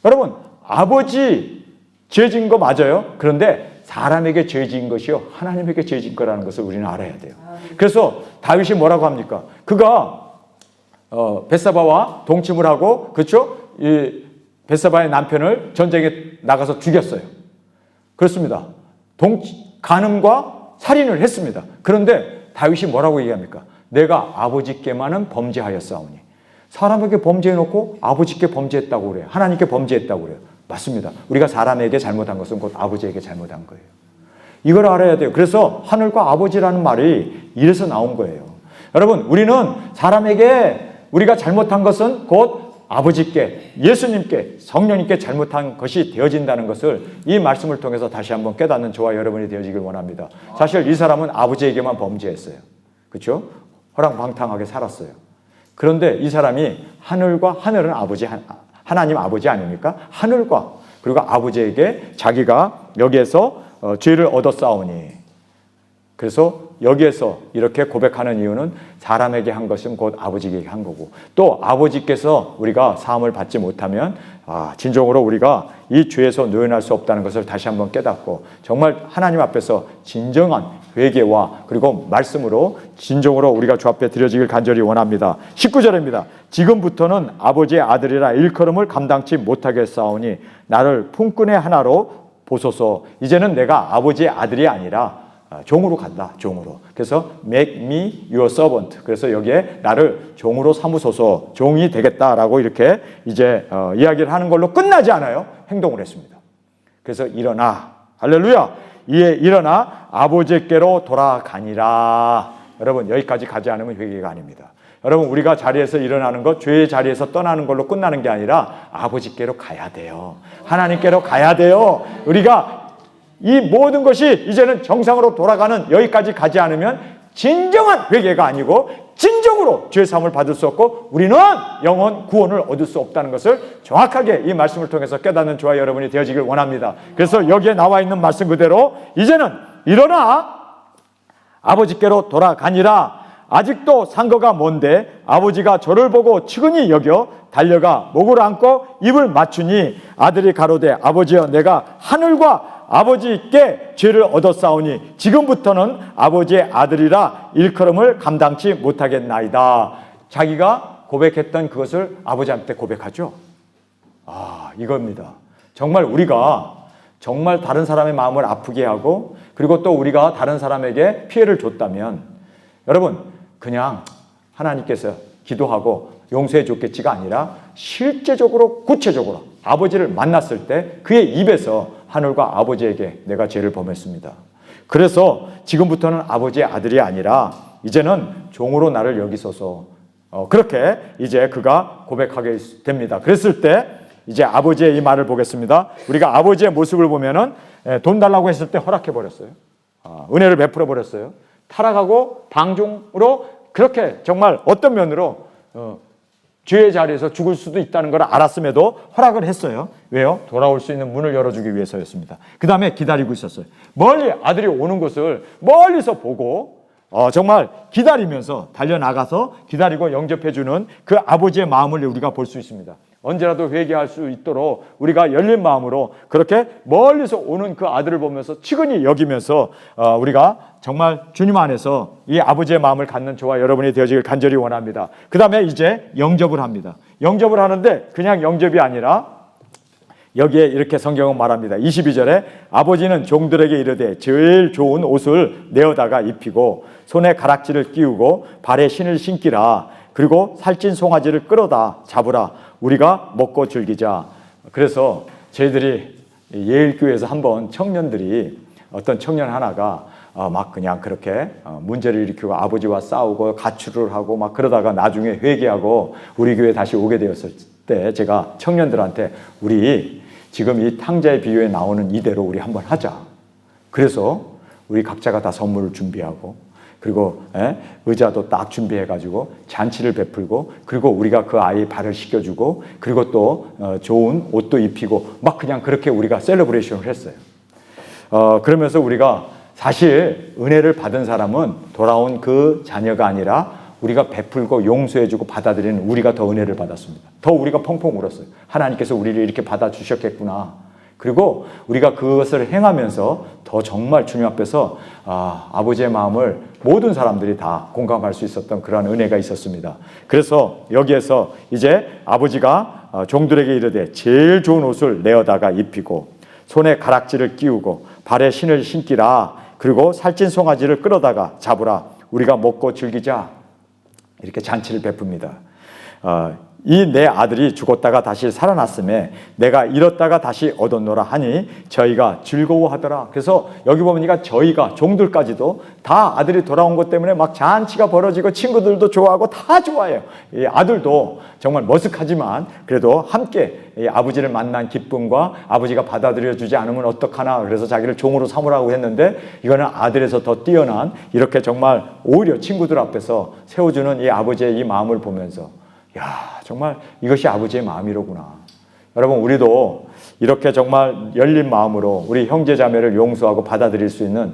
여러분, 아버지 죄 지은 거 맞아요. 그런데 사람에게 죄 지은 것이요 하나님에게 죄 지은 거라는 것을 우리는 알아야 돼요. 그래서 다윗이 뭐라고 합니까? 그가 벳사바와 동침을 하고, 그렇죠? 이 벳사바의 남편을 전쟁에 나가서 죽였어요. 그렇습니다. 간음과 살인을 했습니다. 그런데 다윗이 뭐라고 얘기합니까? 내가 아버지께만은 범죄하였사오니. 사람에게 범죄해놓고 아버지께 범죄했다고 그래요. 하나님께 범죄했다고 그래요. 맞습니다. 우리가 사람에게 잘못한 것은 곧 아버지에게 잘못한 거예요. 이걸 알아야 돼요. 그래서 하늘과 아버지라는 말이 이래서 나온 거예요. 여러분, 우리는 사람에게 우리가 잘못한 것은 곧 아버지께, 예수님께, 성령님께 잘못한 것이 되어진다는 것을 이 말씀을 통해서 다시 한번 깨닫는 저와 여러분이 되어지길 원합니다. 사실 이 사람은 아버지에게만 범죄했어요. 그렇죠? 허랑방탕하게 살았어요. 그런데 이 사람이 하늘은 아버지, 하나님 아버지 아닙니까? 하늘과 그리고 아버지에게 자기가 여기에서 죄를 얻었사오니. 그래서 여기에서 이렇게 고백하는 이유는 사람에게 한 것은 곧 아버지에게 한 거고, 또 아버지께서 우리가 사함을 받지 못하면 진정으로 우리가 이 죄에서 노연할 수 없다는 것을 다시 한번 깨닫고 정말 하나님 앞에서 진정한 회개와 그리고 말씀으로 진정으로 우리가 주 앞에 드려지길 간절히 원합니다. 19절입니다. 지금부터는 아버지의 아들이라 일컬음을 감당치 못하겠사오니 나를 품꾼의 하나로 보소서. 이제는 내가 아버지의 아들이 아니라 종으로 간다. 종으로. 그래서 make me your servant. 그래서 여기에 나를 종으로 삼으소서. 종이 되겠다라고 이렇게 이제 이야기를 하는 걸로 끝나지 않아요. 행동을 했습니다. 그래서 일어나. 할렐루야. 이에 일어나 아버지께로 돌아가니라. 여러분, 여기까지 가지 않으면 회개가 아닙니다. 여러분, 우리가 자리에서 일어나는 것, 죄의 자리에서 떠나는 걸로 끝나는 게 아니라 아버지께로 가야 돼요. 하나님께로 가야 돼요. 우리가 이 모든 것이 이제는 정상으로 돌아가는 여기까지 가지 않으면 진정한 회개가 아니고 진정으로 죄 사함을 받을 수 없고 우리는 영원 구원을 얻을 수 없다는 것을 정확하게 이 말씀을 통해서 깨닫는 저와 여러분이 되어지길 원합니다. 그래서 여기에 나와 있는 말씀 그대로 이제는 일어나 아버지께로 돌아가니라. 아직도 상거가 먼데 아버지가 저를 보고 측은히 여겨 달려가 목을 안고 입을 맞추니 아들이 가로되 아버지여 내가 하늘과 아버지께 죄를 얻었사오니 지금부터는 아버지의 아들이라 일컬음을 감당치 못하겠나이다. 자기가 고백했던 그것을 아버지한테 고백하죠. 이겁니다. 정말 우리가 정말 다른 사람의 마음을 아프게 하고 그리고 또 우리가 다른 사람에게 피해를 줬다면 여러분 그냥 하나님께서 기도하고 용서해 줬겠지가 아니라 실제적으로 구체적으로 아버지를 만났을 때 그의 입에서 하늘과 아버지에게 내가 죄를 범했습니다. 그래서 지금부터는 아버지의 아들이 아니라 이제는 종으로 나를 여기소서. 그렇게 이제 그가 고백하게 됩니다. 그랬을 때 이제 아버지의 이 말을 보겠습니다. 우리가 아버지의 모습을 보면은 돈 달라고 했을 때 허락해 버렸어요. 은혜를 베풀어 버렸어요. 타락하고 방종으로 그렇게 정말 어떤 면으로 죄의 자리에서 죽을 수도 있다는 걸 알았음에도 허락을 했어요. 왜요? 돌아올 수 있는 문을 열어주기 위해서였습니다. 그 다음에 기다리고 있었어요. 멀리 아들이 오는 것을 멀리서 보고 정말 기다리면서 달려나가서 기다리고 영접해주는 그 아버지의 마음을 우리가 볼 수 있습니다. 언제라도 회개할 수 있도록 우리가 열린 마음으로 그렇게 멀리서 오는 그 아들을 보면서 측은히 여기면서 우리가 정말 주님 안에서 이 아버지의 마음을 갖는 저와 여러분이 되어지길 간절히 원합니다. 그 다음에 이제 영접을 합니다. 영접을 하는데 그냥 영접이 아니라 여기에 이렇게 성경은 말합니다. 22절에 아버지는 종들에게 이르되 제일 좋은 옷을 내어다가 입히고 손에 가락지를 끼우고 발에 신을 신기라. 그리고 살찐 송아지를 끌어다 잡으라. 우리가 먹고 즐기자. 그래서 저희들이 예일교회에서 한번 청년들이 어떤 청년 하나가 막 그냥 그렇게 문제를 일으키고 아버지와 싸우고 가출을 하고 막 그러다가 나중에 회개하고 우리 교회에 다시 오게 되었을 때 제가 청년들한테 우리 지금 이 탕자의 비유에 나오는 이대로 우리 한번 하자. 그래서 우리 각자가 다 선물을 준비하고 그리고 의자도 딱 준비해가지고 잔치를 베풀고 그리고 우리가 그 아이 발을 씻겨주고 그리고 또 좋은 옷도 입히고 막 그냥 그렇게 우리가 셀러브레이션을 했어요. 그러면서 우리가 사실 은혜를 받은 사람은 돌아온 그 자녀가 아니라 우리가 베풀고 용서해주고 받아들이는 우리가 더 은혜를 받았습니다. 더 우리가 펑펑 울었어요. 하나님께서 우리를 이렇게 받아주셨겠구나. 그리고 우리가 그것을 행하면서 더 정말 주님 앞에서 아버지의 마음을 모든 사람들이 다 공감할 수 있었던 그런 은혜가 있었습니다. 그래서 여기에서 이제 아버지가 종들에게 이르되 제일 좋은 옷을 내어다가 입히고 손에 가락지를 끼우고 발에 신을 신기라. 그리고 살찐 송아지를 끌어다가 잡으라. 우리가 먹고 즐기자. 이렇게 잔치를 베풉니다. 이 내 아들이 죽었다가 다시 살아났음에 내가 잃었다가 다시 얻었노라 하니 저희가 즐거워하더라. 그래서 여기 보니까 저희가 종들까지도 다 아들이 돌아온 것 때문에 막 잔치가 벌어지고 친구들도 좋아하고 다 좋아해요. 이 아들도 정말 머쓱하지만 그래도 함께 이 아버지를 만난 기쁨과 아버지가 받아들여주지 않으면 어떡하나 그래서 자기를 종으로 삼으라고 했는데 이거는 아들에서 더 뛰어난 이렇게 정말 오히려 친구들 앞에서 세워주는 이 아버지의 이 마음을 보면서 야, 정말 이것이 아버지의 마음이로구나. 여러분, 우리도 이렇게 정말 열린 마음으로 우리 형제 자매를 용서하고 받아들일 수 있는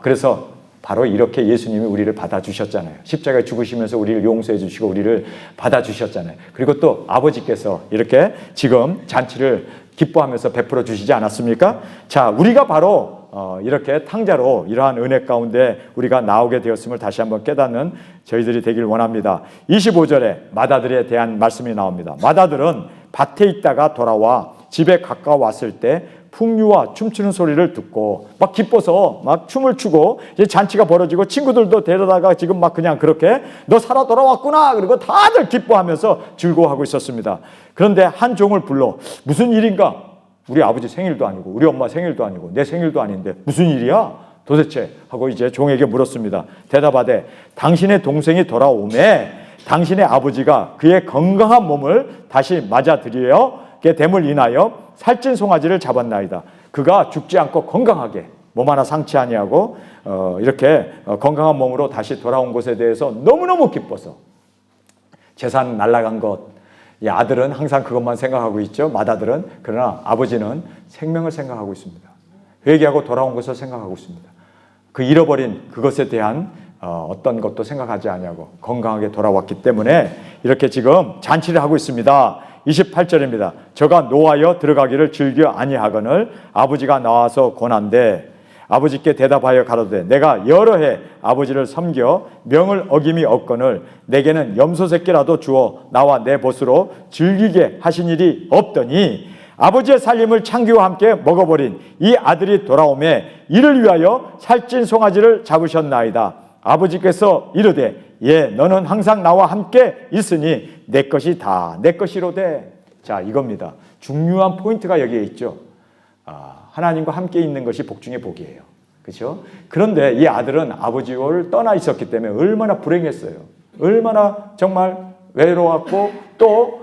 그래서 바로 이렇게 예수님이 우리를 받아주셨잖아요. 십자가에 죽으시면서 우리를 용서해 주시고 우리를 받아주셨잖아요. 그리고 또 아버지께서 이렇게 지금 잔치를 기뻐하면서 베풀어 주시지 않았습니까? 자, 우리가 바로 이렇게 탕자로 이러한 은혜 가운데 우리가 나오게 되었음을 다시 한번 깨닫는 저희들이 되길 원합니다. 25절에 맏아들에 대한 말씀이 나옵니다. 맏아들은 밭에 있다가 돌아와 집에 가까웠을 때 풍류와 춤추는 소리를 듣고 막 기뻐서 막 춤을 추고 이제 잔치가 벌어지고 친구들도 데려다가 지금 막 그냥 그렇게 너 살아 돌아왔구나 그리고 다들 기뻐하면서 즐거워하고 있었습니다. 그런데 한 종을 불러 무슨 일인가? 우리 아버지 생일도 아니고 우리 엄마 생일도 아니고 내 생일도 아닌데 무슨 일이야? 도대체 하고 이제 종에게 물었습니다. 대답하되 당신의 동생이 돌아오매 당신의 아버지가 그의 건강한 몸을 다시 맞아들이게 됨을 인하여 살찐 송아지를 잡았나이다. 그가 죽지 않고 건강하게 몸 하나 상치 아니하고 이렇게 건강한 몸으로 다시 돌아온 것에 대해서 너무너무 기뻐서 재산 날아간 것 이 아들은 항상 그것만 생각하고 있죠. 맏아들은. 그러나 아버지는 생명을 생각하고 있습니다. 회개하고 돌아온 것을 생각하고 있습니다. 그 잃어버린 그것에 대한 어떤 것도 생각하지 아니하고 건강하게 돌아왔기 때문에 이렇게 지금 잔치를 하고 있습니다. 28절입니다. 저가 노하여 들어가기를 즐겨 아니하거늘 아버지가 나와서 권한대 아버지께 대답하여 가로되 내가 여러 해 아버지를 섬겨 명을 어김이 없거늘 내게는 염소 새끼라도 주어 나와 내 벗으로 즐기게 하신 일이 없더니 아버지의 살림을 창기와 함께 먹어버린 이 아들이 돌아오매 이를 위하여 살찐 송아지를 잡으셨나이다. 아버지께서 이르되 예, 너는 항상 나와 함께 있으니 내 것이 다 내 것이로되. 자, 이겁니다. 중요한 포인트가 여기에 있죠. 하나님과 함께 있는 것이 복 중에 복이에요. 그렇죠? 그런데 이 아들은 아버지를 떠나 있었기 때문에 얼마나 불행했어요. 얼마나 정말 외로웠고 또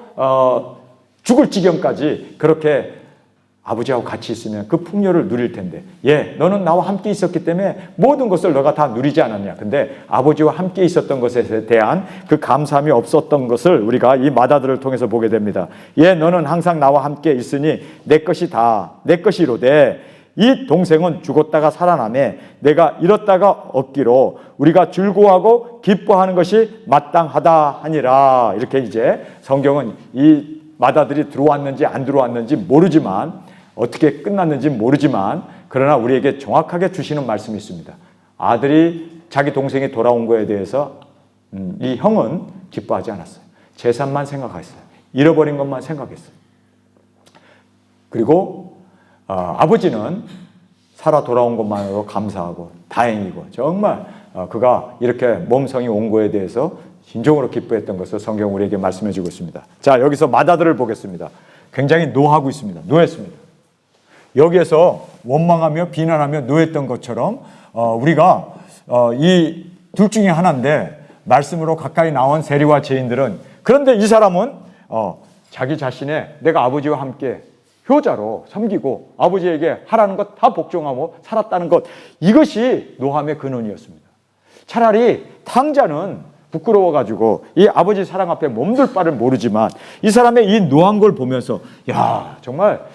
죽을 지경까지 그렇게 아버지하고 같이 있으면 그 풍요를 누릴 텐데, 예, 너는 나와 함께 있었기 때문에 모든 것을 너가 다 누리지 않았냐. 근데 아버지와 함께 있었던 것에 대한 그 감사함이 없었던 것을 우리가 이 마다들을 통해서 보게 됩니다. 예, 너는 항상 나와 함께 있으니 내 것이 다 내 것이로되 이 동생은 죽었다가 살아나매 내가 잃었다가 얻기로 우리가 즐거워하고 기뻐하는 것이 마땅하다 하니라. 이렇게 이제 성경은 이 마다들이 들어왔는지 안 들어왔는지 모르지만, 어떻게 끝났는지 모르지만, 그러나 우리에게 정확하게 주시는 말씀이 있습니다. 아들이 자기 동생이 돌아온 거에 대해서 이 형은 기뻐하지 않았어요. 재산만 생각했어요. 잃어버린 것만 생각했어요. 그리고 아버지는 살아 돌아온 것만으로 감사하고 다행이고 정말 그가 이렇게 몸성이 온 거에 대해서 진정으로 기뻐했던 것을 성경 우리에게 말씀해 주고 있습니다. 자, 여기서 마다들을 보겠습니다. 굉장히 노하고 있습니다. 노했습니다. 여기에서 원망하며 비난하며 노했던 것처럼 우리가 이 둘 중에 하나인데, 말씀으로 가까이 나온 세리와 죄인들은, 그런데 이 사람은 자기 자신의 내가 아버지와 함께 효자로 섬기고 아버지에게 하라는 것 다 복종하고 살았다는 것, 이것이 노함의 근원이었습니다. 차라리 탕자는 부끄러워가지고 이 아버지 사랑 앞에 몸둘 바를 모르지만, 이 사람의 이 노한 걸 보면서 야, 정말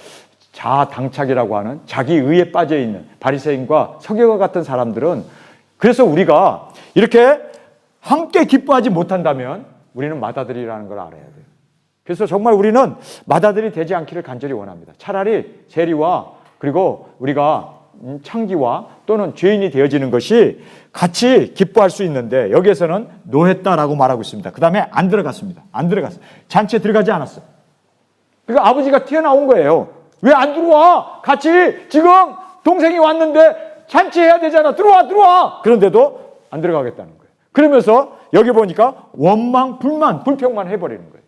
자아당착이라고 하는 자기 의에 빠져있는 바리새인과 서기관 같은 사람들은, 그래서 우리가 이렇게 함께 기뻐하지 못한다면 우리는 마다들이라는 걸 알아야 돼요. 그래서 정말 우리는 마다들이 되지 않기를 간절히 원합니다. 차라리 세리와 그리고 우리가 창기와 또는 죄인이 되어지는 것이 같이 기뻐할 수 있는데, 여기에서는 노했다라고 말하고 있습니다. 그 다음에 안 들어갔습니다. 안 들어갔어요. 잔치에 들어가지 않았어요. 그러니까 아버지가 튀어나온 거예요. 왜 안 들어와? 같이 지금 동생이 왔는데 잔치해야 되잖아. 들어와. 그런데도 안 들어가겠다는 거예요. 그러면서 여기 보니까 원망, 불만, 불평만 해버리는 거예요.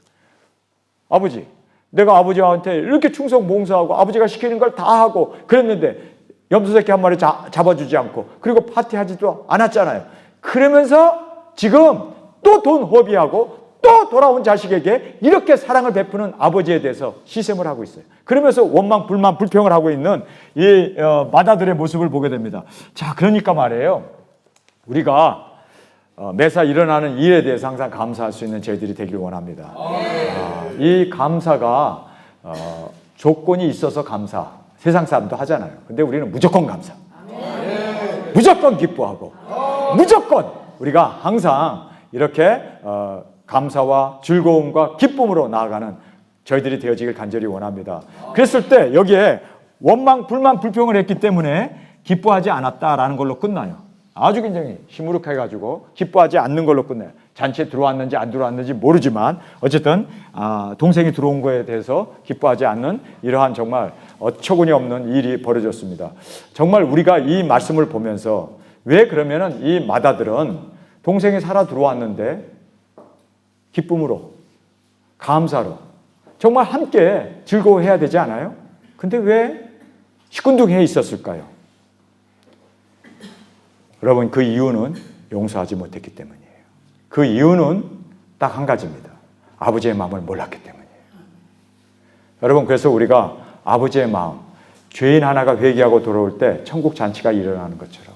아버지, 내가 아버지한테 이렇게 충성 봉사하고 아버지가 시키는 걸 다 하고 그랬는데 염소새끼 한 마리 잡아주지 않고, 그리고 파티하지도 않았잖아요. 그러면서 지금 또 돈 허비하고 또 돌아온 자식에게 이렇게 사랑을 베푸는 아버지에 대해서 시샘을 하고 있어요. 그러면서 원망, 불만, 불평을 하고 있는 이 마다들의 모습을 보게 됩니다. 자, 그러니까 말이에요. 우리가 매사 일어나는 일에 대해서 항상 감사할 수 있는 저희들이 되길 원합니다. 이 감사가 조건이 있어서 감사, 세상 사람도 하잖아요. 근데 우리는 무조건 감사, 무조건 기뻐하고, 무조건 우리가 항상 이렇게 감사와 즐거움과 기쁨으로 나아가는 저희들이 되어지길 간절히 원합니다. 그랬을 때 여기에 원망, 불만, 불평을 했기 때문에 기뻐하지 않았다라는 걸로 끝나요. 아주 굉장히 시무룩해가지고 기뻐하지 않는 걸로 끝내요. 잔치에 들어왔는지 안 들어왔는지 모르지만 어쨌든 동생이 들어온 거에 대해서 기뻐하지 않는 이러한 정말 어처구니 없는 일이 벌어졌습니다. 정말 우리가 이 말씀을 보면서 왜 그러면은 이 마다들은 동생이 살아 들어왔는데 기쁨으로, 감사로 정말 함께 즐거워해야 되지 않아요? 근데 왜 시큰둥해 있었을까요? 여러분, 그 이유는 용서하지 못했기 때문이에요. 그 이유는 딱 한 가지입니다. 아버지의 마음을 몰랐기 때문이에요. 여러분, 그래서 우리가 아버지의 마음, 죄인 하나가 회개하고 돌아올 때 천국 잔치가 일어나는 것처럼,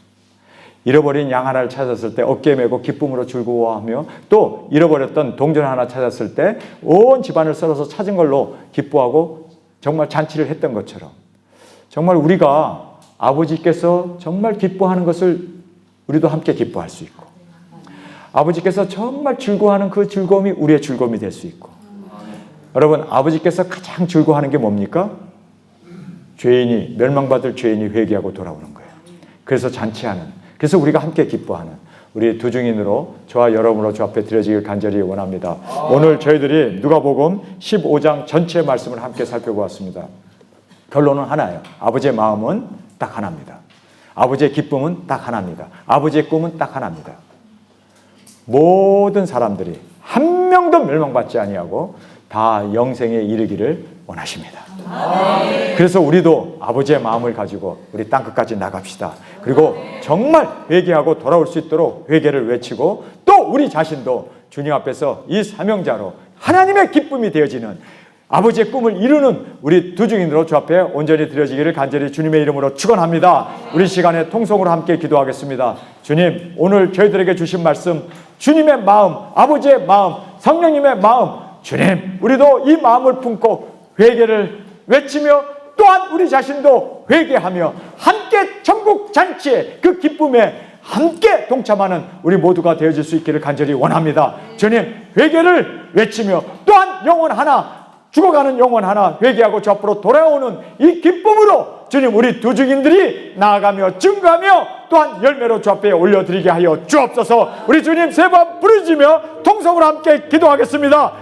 잃어버린 양 하나를 찾았을 때 어깨에 메고 기쁨으로 즐거워하며, 또 잃어버렸던 동전 하나 찾았을 때 온 집안을 썰어서 찾은 걸로 기뻐하고 정말 잔치를 했던 것처럼, 정말 우리가 아버지께서 정말 기뻐하는 것을 우리도 함께 기뻐할 수 있고, 아버지께서 정말 즐거워하는 그 즐거움이 우리의 즐거움이 될 수 있고, 여러분, 아버지께서 가장 즐거워하는 게 뭡니까? 죄인이, 멸망받을 죄인이 회개하고 돌아오는 거예요. 그래서 잔치하는, 그래서 우리가 함께 기뻐하는 우리 두 증인으로 저와 여러분으로 주 앞에 드려지길 간절히 원합니다. 오늘 저희들이 누가복음 15장 전체 말씀을 함께 살펴보았습니다. 결론은 하나예요. 아버지의 마음은 딱 하나입니다. 아버지의 기쁨은 딱 하나입니다. 아버지의 꿈은 딱 하나입니다. 모든 사람들이 한 명도 멸망받지 아니하고 다 영생에 이르기를 원하십니다. 그래서 우리도 아버지의 마음을 가지고 우리 땅끝까지 나갑시다. 그리고 정말 회개하고 돌아올 수 있도록 회개를 외치고 또 우리 자신도 주님 앞에서 이 사명자로 하나님의 기쁨이 되어지는 아버지의 꿈을 이루는 우리 두 증인으로 주 앞에 온전히 드려지기를 간절히 주님의 이름으로 축원합니다. 우리 시간에 통성으로 함께 기도하겠습니다. 주님, 오늘 저희들에게 주신 말씀, 주님의 마음, 아버지의 마음, 성령님의 마음, 주님, 우리도 이 마음을 품고 회개를 외치며 또한 우리 자신도 회개하며 함께 천국 잔치의 그 기쁨에 함께 동참하는 우리 모두가 되어질 수 있기를 간절히 원합니다. 주님, 회개를 외치며 또한 영혼 하나, 죽어가는 영혼 하나 회개하고 저 앞으로 돌아오는 이 기쁨으로 주님, 우리 두 증인들이 나아가며 증거하며 또한 열매로 주 앞에 올려드리게 하여 주옵소서. 우리 주님 세 번 부르짖으며 통성으로 함께 기도하겠습니다.